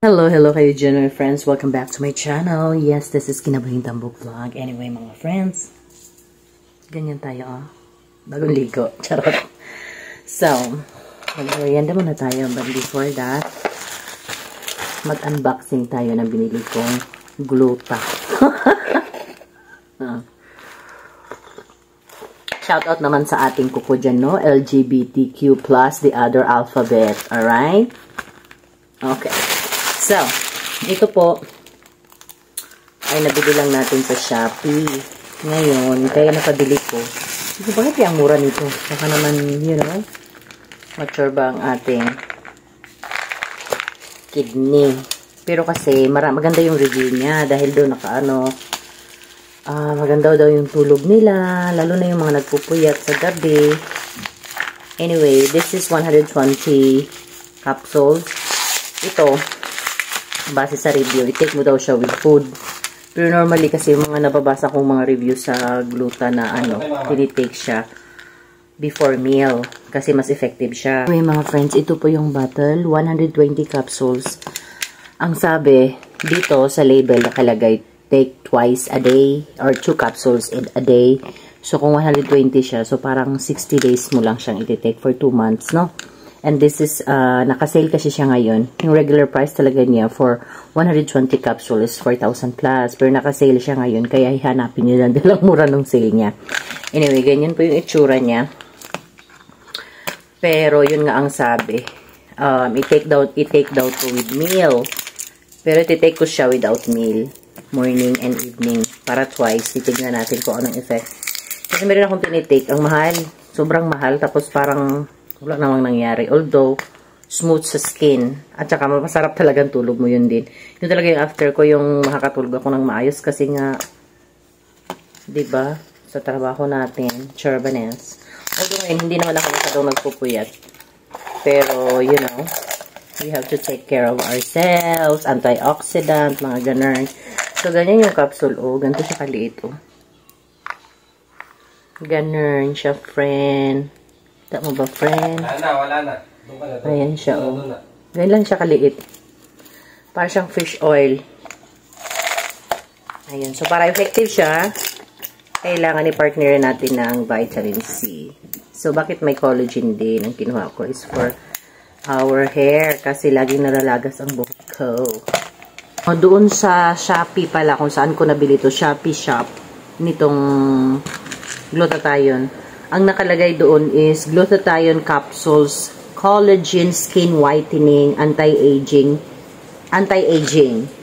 Hello kayo dyan, my friends. Welcome back to my channel. Yes, this is Kinabuhing Tambok Vlog. Anyway, mga friends, ganyan tayo, bagong ligo. Charot. So, mag-merienda muna tayo. But before that, mag-unboxing tayo ng binili kong gluta. Shoutout naman sa ating kuko dyan, no? LGBTQ+, the other alphabet. Alright? Okay. So, ito po ay nabili lang natin sa Shopee. Ngayon, kaya napabili ko. Ito, bakit yung mura nito? Saka naman, you know, mature ba ang ating kidney. Pero kasi, maganda yung review niya dahil doon maganda daw yung tulog nila, lalo na yung mga nagpupuyat sa gabi. Anyway, this is 120 capsules. Ito, base sa review, i-take mo daw siya with food. Pero normally kasi yung mga nababasa kong mga review sa gluta na tinitake siya before meal kasi mas effective siya. Anyway mga friends, ito po yung bottle, 120 capsules. Ang sabi dito sa label nakalagay, take twice a day or 2 capsules a day. So kung 120 siya, so parang 60 days mo lang siyang i-take for 2 months, no? And this is, naka-sale kasi siya ngayon. Yung regular price talaga niya for 120 capsules is 4,000 plus. Pero naka-sale siya ngayon, kaya hihanapin nyo lang dalang mura ng sale niya. Anyway, ganyan po yung itsura niya. Pero yun nga ang sabi. I-take daw to with meal. Pero i-take ko siya without meal. Morning and evening. Para twice. Titignan natin kung anong effect. Kasi meron akong tinitake. Ang mahal. Sobrang mahal. Tapos parang wala namang nangyari. Although, smooth sa skin. At saka, masarap talagang tulog mo yun din. Yun talaga yung after ko, yung makakatulog ako ng maayos. Kasi nga, diba, sa trabaho natin, churbanes. Although ngayon, hindi naman ako masyadong nagpupuyat. Pero, you know, we have to take care of ourselves, antioxidant, mga ganun. So, ganyan yung capsule. Oh, ganito siya kaliit. Oh. Ganun siya, friend. Kita mo ba, friend? Wala na. Ayan siya, oh. Ganyan lang siya kaliit. Para siyang fish oil. Ayan. So, para effective siya, kailangan i-partner natin ng vitamin C. So, bakit may collagen din? Ang kinuha ko is for our hair. Kasi laging nalalagas ang buhok ko. Doon sa Shopee pala, kung saan ko nabili to, Shopee shop, nitong glutathione. Ang nakalagay doon is glutathione capsules, collagen, skin whitening, anti-aging,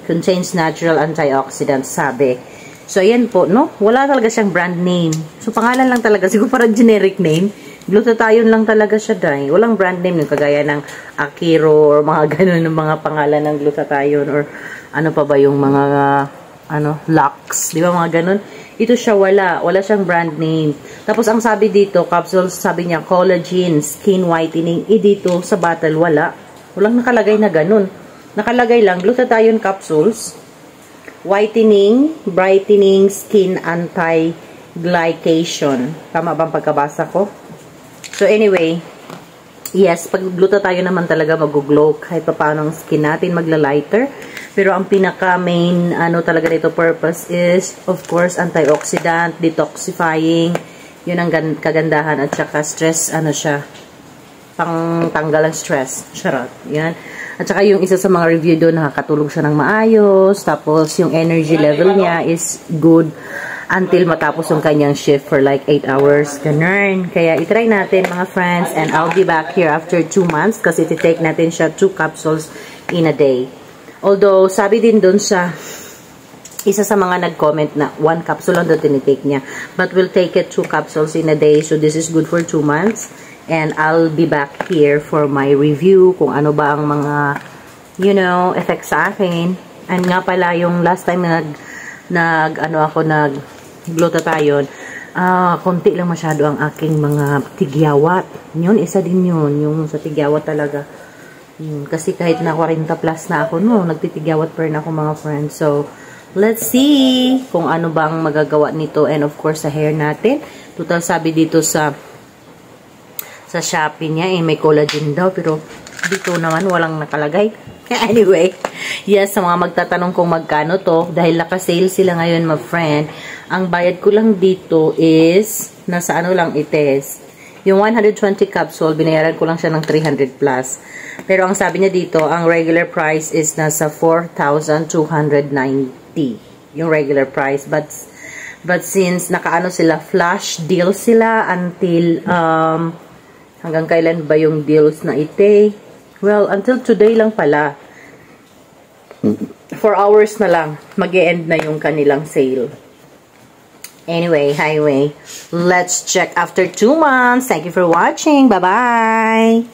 contains natural antioxidants, sabi. So, ayan po, no? Wala talaga siyang brand name. So, pangalan lang talaga. Siguro parang generic name. Glutathione lang talaga siya, dahil. Walang brand name yung kagaya ng Akiro or mga ganun ng mga pangalan ng glutathione or ano pa ba yung mga Lux, di ba mga ganun? Ito siya wala siyang brand name. Tapos ang sabi dito, capsules, sabi niya collagen, skin whitening. Dito sa bottle walang nakalagay na ganun. Nakalagay lang glutathione capsules, whitening, brightening, skin anti-glycation. Tama bang pagkabasa ko? So anyway, yes, pag glutathione naman talaga mag-glow kahit pa paano ang skin natin, magla-lighter. Pero ang pinaka-main talaga nito purpose is, of course, antioxidant, detoxifying. Yun ang kagandahan. At saka stress, siya, pang tanggal ang stress. Charot. Yan. At saka yung isa sa mga review doon, nakakatulog siya ng maayos. Tapos yung energy level niya is good until matapos yung kanyang shift for like 8 hours. Ganun. Kaya itry natin mga friends. And I'll be back here after 2 months kasi titake natin siya 2 capsules in a day. Although, sabi din dun sa isa sa mga nag-comment na 1 capsule lang doon tinitake niya. But we'll take it 2 capsules in a day. So, this is good for 2 months. And I'll be back here for my review kung ano ba ang mga, you know, effects sa akin. And nga pala, yung last time nag-glutathione, konti lang masyado ang aking mga tigyawat. Yun, isa din yun. Yung sa tigyawat talaga. Kasi kahit na 40 plus na ako, nagtitigyawat pa rin ako mga friends. So, let's see kung ano bang magagawa nito. And of course, sa hair natin. Total sabi dito sa Shopee niya, may collagen daw. Pero dito naman walang nakalagay. Anyway, Yes, sa mga magtatanong kung magkano to, dahil naka-sale sila ngayon, my friend, ang bayad ko lang dito is, nasa ano lang ites. Yung 120 capsule, binayaran ko lang siya ng 300 plus. Pero ang sabi niya dito, ang regular price is nasa 4,290. Yung regular price. But since nakaano sila, flash deal sila until, hanggang kailan ba yung deals na ite? Well, until today lang pala. 4 hours na lang, mag-e-end na yung kanilang sale. Anyway, highway. Let's check after 2 months. Thank you for watching. Bye-bye!